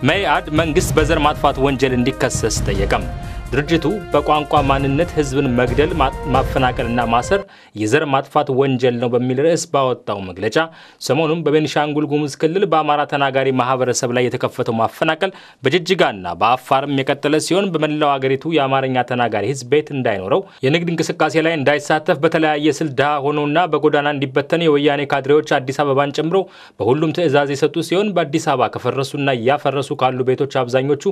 መኢአድ መንግስት በዘር ማጥፋት ወንጀል እንዲከሰስ ጠየቀም። ድርጅቱ በቋንቋ ማንነት ህዝብን መግደል ማፈናቀልና ማሰር የዘር ማጥፋት ወንጀል ነው በሚል ርዕስ ባወጣው መግለጫ ሰሞኑን በቤኒሻንጉል ጉሙዝ ክልል በአማራ ተናጋሪ ማህበረሰብ ላይ የተከፈተው ማፈናቀል በጅጅጋና በአፋርም የቀጠለ ሲሆን በመላው አገሪቱ የአማርኛ ተናጋሪ ህዝብ ቤት እንዳይኖረው የንግድ እንቅስቃሴ ላይ እንዳይሳተፍ በተለያየ ስልት ድሃ ሆኖና በጎዳና እንዲበተን የወያኔ ካድሬዎች አዲስ አበባን ጨምሮ በሁሉም ትዕዛዝ የሰጡ ሲሆን በአዲስ አበባ ከፈረሱና ያፈረሱ ካሉ ቤቶች አብዛኞቹ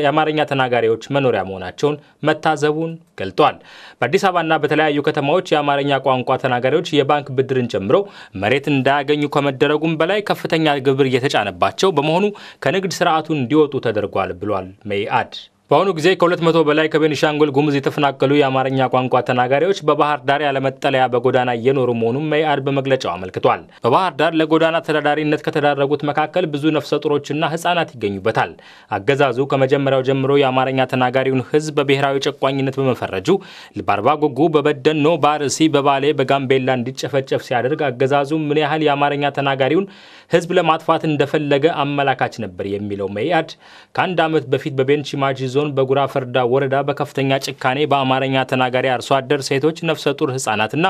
የአማርኛ ተናጋሪዎች መኖሪያ መሆናቸውን መታዘቡን ገልጧል። በአዲስ አበባና በተለያዩ ከተማዎች የአማርኛ ቋንቋ ተናጋሪዎች የባንክ ብድርን ጨምሮ መሬት እንዳያገኙ ከመደረጉም በላይ ከፍተኛ ግብር እየተጫነባቸው በመሆኑ ከንግድ ስርዓቱ እንዲወጡ ተደርጓል ብሏል መኢአድ። በአሁኑ ጊዜ ከ200 በላይ ከቤኒሻንጉል ጉሙዝ የተፈናቀሉ የአማርኛ ቋንቋ ተናጋሪዎች በባህር ዳር ያለመጠለያ በጎዳና እየኖሩ መሆኑን መኢአድ በመግለጫው አመልክቷል። በባህር ዳር ለጎዳና ተዳዳሪነት ከተዳረጉት መካከል ብዙ ነፍሰ ጡሮችና ህፃናት ይገኙበታል። አገዛዙ ከመጀመሪያው ጀምሮ የአማርኛ ተናጋሪውን ህዝብ በብሔራዊ ጨቋኝነት በመፈረጁ በአርባ ጉጉ፣ በበደኖ፣ በአርሲ፣ በባሌ፣ በጋምቤላ እንዲጨፈጨፍ ሲያደርግ አገዛዙ ምን ያህል የአማርኛ ተናጋሪውን ህዝብ ለማጥፋት እንደፈለገ አመላካች ነበር የሚለው መኢአድ ከአንድ ዓመት በፊት በቤንች ማጂ ዞን በጉራ ፈርዳ ወረዳ በከፍተኛ ጭካኔ በአማርኛ ተናጋሪ አርሶ አደር ሴቶች፣ ነፍሰ ጡር ህፃናትና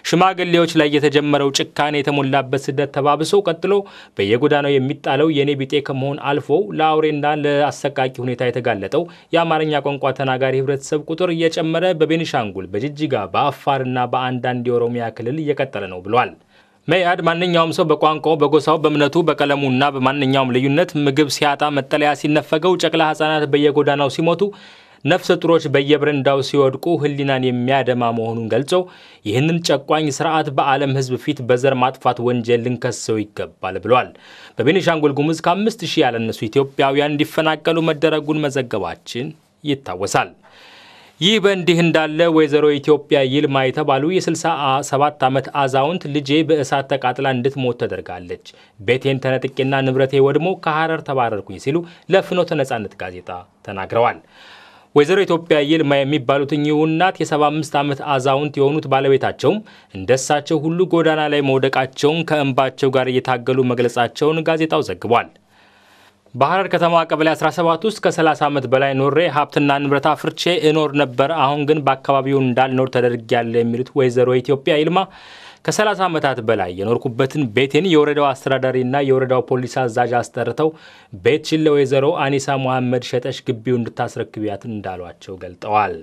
ሽማግሌዎች ላይ የተጀመረው ጭካኔ የተሞላበት ስደት ተባብሶ ቀጥሎ በየጎዳናው የሚጣለው የኔ ቢጤ ከመሆን አልፎ ለአውሬና ለአሰቃቂ ሁኔታ የተጋለጠው የአማርኛ ቋንቋ ተናጋሪ ህብረተሰብ ቁጥር እየጨመረ በቤኒሻንጉል፣ በጅጅጋ፣ በአፋርና በአንዳንድ የኦሮሚያ ክልል እየቀጠለ ነው ብሏል። መኢአድ ማንኛውም ሰው በቋንቋው፣ በጎሳው፣ በእምነቱ፣ በቀለሙና በማንኛውም ልዩነት ምግብ ሲያጣ፣ መጠለያ ሲነፈገው፣ ጨቅላ ህፃናት በየጎዳናው ሲሞቱ፣ ነፍሰ ጡሮች በየብረንዳው ሲወድቁ ህሊናን የሚያደማ መሆኑን ገልጾ ይህንን ጨቋኝ ስርዓት በዓለም ህዝብ ፊት በዘር ማጥፋት ወንጀል ልንከሰው ይገባል ብሏል። በቤኒሻንጉል ጉሙዝ ከ5000 ያላነሱ ኢትዮጵያውያን እንዲፈናቀሉ መደረጉን መዘገባችን ይታወሳል። ይህ በእንዲህ እንዳለ ወይዘሮ ኢትዮጵያ ይልማ የተባሉ የ67 ዓመት አዛውንት ልጄ በእሳት ተቃጥላ እንድትሞት ተደርጋለች፣ ቤቴን ተነጥቄና ንብረቴ ወድሞ ከሐረር ተባረርኩኝ ሲሉ ለፍኖተ ነጻነት ጋዜጣ ተናግረዋል። ወይዘሮ ኢትዮጵያ ይልማ የሚባሉት እኚሁ እናት የ75 ዓመት አዛውንት የሆኑት ባለቤታቸውም እንደሳቸው ሁሉ ጎዳና ላይ መውደቃቸውን ከእንባቸው ጋር እየታገሉ መግለጻቸውን ጋዜጣው ዘግቧል። በሐረር ከተማ ቀበሌ 17 ውስጥ ከ30 ዓመት በላይ ኖሬ ሀብትና ንብረት አፍርቼ እኖር ነበር። አሁን ግን በአካባቢው እንዳልኖር ተደርጌያለሁ የሚሉት ወይዘሮ ኢትዮጵያ ይልማ ከ30 ዓመታት በላይ የኖርኩበትን ቤቴን የወረዳው አስተዳዳሪና የወረዳው ፖሊስ አዛዥ አስጠርተው ቤትሽን ለወይዘሮ አኒሳ መሐመድ ሸጠሽ ግቢው እንድታስረክቢያት እንዳሏቸው ገልጠዋል።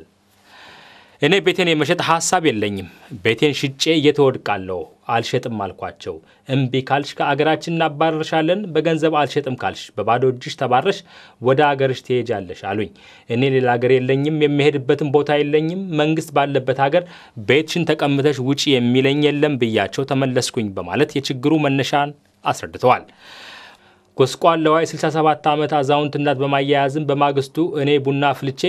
እኔ ቤቴን የመሸጥ ሐሳብ የለኝም። ቤቴን ሽጬ እየተወድቃለሁ። አልሸጥም አልኳቸው። እምቢ ካልሽ ከአገራችን እናባረርሻለን፣ በገንዘብ አልሸጥም ካልሽ በባዶ እጅሽ ተባረሽ ወደ አገርሽ ትሄጃለሽ አሉኝ። እኔ ሌላ ሀገር የለኝም፣ የሚሄድበትን ቦታ የለኝም። መንግስት ባለበት ሀገር ቤትሽን ተቀምተሽ ውጪ የሚለኝ የለም ብያቸው ተመለስኩኝ በማለት የችግሩ መነሻን አስረድተዋል። ጎስቋላዋ 67 ዓመት አዛውንት እናት በማያያዝም በማግስቱ እኔ ቡና አፍልቼ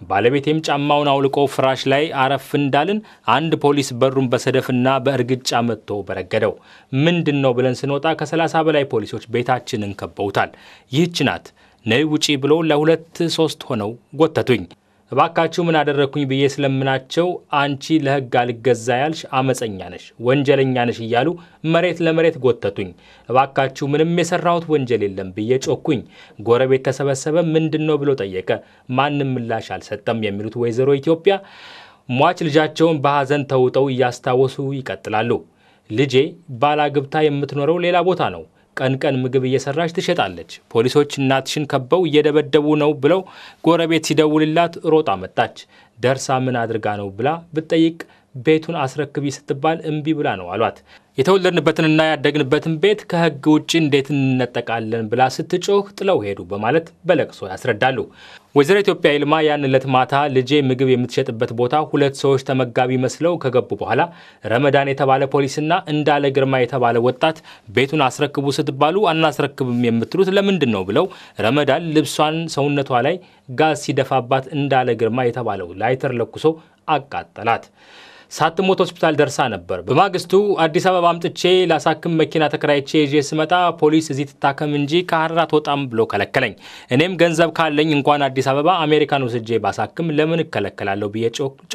ባለቤቴም ጫማውን አውልቆ ፍራሽ ላይ አረፍ እንዳልን አንድ ፖሊስ በሩን በሰደፍና በእርግጫ መጥቶ በረገደው። ምንድነው ብለን ስንወጣ ከ30 በላይ ፖሊሶች ቤታችንን ከበውታል። ይህች ናት ነይ ውጪ ብሎ ለ2-3 ሆነው ጎተቱኝ። እባካችሁ ምን አደረኩኝ ብዬ ስለምናቸው አንቺ ለህግ አልገዛ ያልሽ አመፀኛ ነሽ፣ ወንጀለኛ ነሽ እያሉ መሬት ለመሬት ጎተቱኝ። እባካችሁ ምንም የሰራሁት ወንጀል የለም ብዬ ጮኩኝ። ጎረቤት ተሰበሰበ። ምንድነው ብሎ ጠየቀ። ማንም ምላሽ አልሰጠም የሚሉት ወይዘሮ ኢትዮጵያ ሟች ልጃቸውን በሐዘን ተውጠው እያስታወሱ ይቀጥላሉ። ልጄ ባላግብታ የምትኖረው ሌላ ቦታ ነው። ቀን ቀን ምግብ እየሰራች ትሸጣለች። ፖሊሶች እናትሽን ከበው እየደበደቡ ነው ብለው ጎረቤት ሲደውልላት ሮጣ መጣች። ደርሳ ምን አድርጋ ነው ብላ ብትጠይቅ ቤቱን አስረክቢ ስትባል እምቢ ብላ ነው አሏት። የተወለድንበትንና ያደግንበትን ቤት ከህግ ውጪ እንዴት እንነጠቃለን ብላ ስትጮህ ጥለው ሄዱ በማለት በለቅሶ ያስረዳሉ። ወይዘሮ ኢትዮጵያ ይልማ ያን ዕለት ማታ ልጄ ምግብ የምትሸጥበት ቦታ 2 ሰዎች ተመጋቢ መስለው ከገቡ በኋላ ረመዳን የተባለ ፖሊስና እንዳለ ግርማ የተባለ ወጣት ቤቱን አስረክቡ ስትባሉ አናስረክብም የምትሉት ለምንድን ነው ብለው ረመዳን ልብሷን ሰውነቷ ላይ ጋዝ ሲደፋባት እንዳለ ግርማ የተባለው ላይተር ለኩሶ አቃጠላት። ሳትሞት ሆስፒታል ደርሳ ነበር። በማግስቱ አዲስ አበባ አምጥቼ ላሳክም መኪና ተከራይቼ ይዤ ስመጣ ፖሊስ እዚህ ትታከም እንጂ ከሐረር አትወጣም ብሎ ከለከለኝ። እኔም ገንዘብ ካለኝ እንኳን አዲስ አበባ አሜሪካን ወስጄ ባሳክም ለምን እከለከላለሁ ብዬ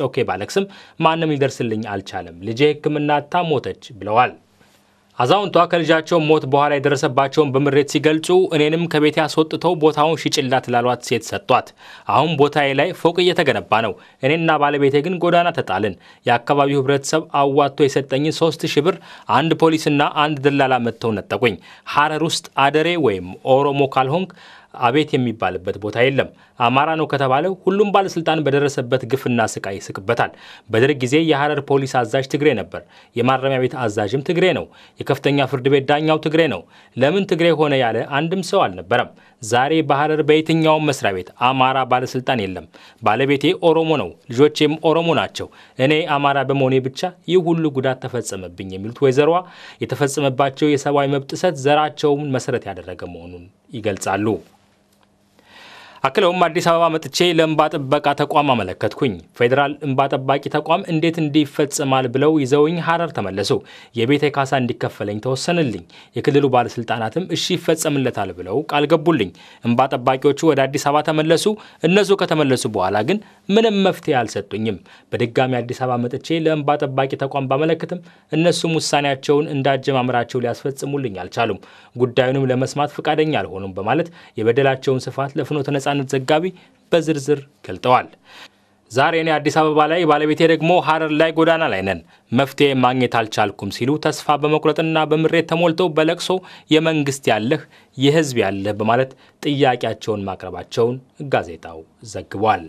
ጮኬ ባለክስም ማንም ሊደርስልኝ አልቻለም። ልጄ ሕክምና ታሞተች ብለዋል። አዛውንቷ ከልጃቸው ሞት በኋላ የደረሰባቸውን በምሬት ሲገልጹ እኔንም ከቤት ያስወጥተው ቦታውን ሽጭላት ላሏት ሴት ሰጧት። አሁን ቦታዬ ላይ ፎቅ እየተገነባ ነው። እኔና ባለቤቴ ግን ጎዳና ተጣልን። የአካባቢው ህብረተሰብ አዋጥቶ የሰጠኝ 3000 ብር አንድ ፖሊስና አንድ ደላላ መጥተው ነጠቁኝ። ሐረር ውስጥ አደሬ ወይም ኦሮሞ ካልሆንክ አቤት የሚባልበት ቦታ የለም። አማራ ነው ከተባለ ሁሉም ባለስልጣን በደረሰበት ግፍና ስቃይ ይስቅበታል። በደርግ ጊዜ የሐረር ፖሊስ አዛዥ ትግሬ ነበር። የማረሚያ ቤት አዛዥም ትግሬ ነው። የከፍተኛ ፍርድ ቤት ዳኛው ትግሬ ነው። ለምን ትግሬ ሆነ ያለ አንድም ሰው አልነበረም። ዛሬ በሐረር በየትኛውም መስሪያ ቤት አማራ ባለስልጣን የለም። ባለቤቴ ኦሮሞ ነው፣ ልጆቼም ኦሮሞ ናቸው። እኔ አማራ በመሆኔ ብቻ ይህ ሁሉ ጉዳት ተፈጸመብኝ የሚሉት ወይዘሮዋ የተፈጸመባቸው የሰብአዊ መብት ጥሰት ዘራቸውን መሰረት ያደረገ መሆኑን ይገልጻሉ። አክለውም አዲስ አበባ መጥቼ ለእንባ ጥበቃ ተቋም አመለከትኩኝ። ፌዴራል እንባ ጠባቂ ተቋም እንዴት እንዲፈጸማል ብለው ይዘውኝ ሐረር ተመለሱ። የቤቴ ካሳ እንዲከፈለኝ ተወሰነልኝ። የክልሉ ባለስልጣናትም እሺ ይፈጸምለታል ብለው ቃል ገቡልኝ። እንባ ጠባቂዎቹ ወደ አዲስ አበባ ተመለሱ። እነሱ ከተመለሱ በኋላ ግን ምንም መፍትሄ አልሰጡኝም። በድጋሚ አዲስ አበባ መጥቼ ለእንባ ጠባቂ ተቋም ባመለከትም እነሱም ውሳኔያቸውን እንዳጀማምራቸው ሊያስፈጽሙልኝ አልቻሉም። ጉዳዩንም ለመስማት ፈቃደኛ አልሆኑም በማለት የበደላቸውን ስፋት ለፍኖተ ነጻነት ዘጋቢ በዝርዝር ገልጠዋል። ዛሬ እኔ አዲስ አበባ ላይ ባለቤቴ ደግሞ ሐረር ላይ ጎዳና ላይ ነን። መፍትሄ ማግኘት አልቻልኩም ሲሉ ተስፋ በመቁረጥና በምሬት ተሞልተው በለቅሶ የመንግስት ያለህ የህዝብ ያለህ በማለት ጥያቄያቸውን ማቅረባቸውን ጋዜጣው ዘግቧል።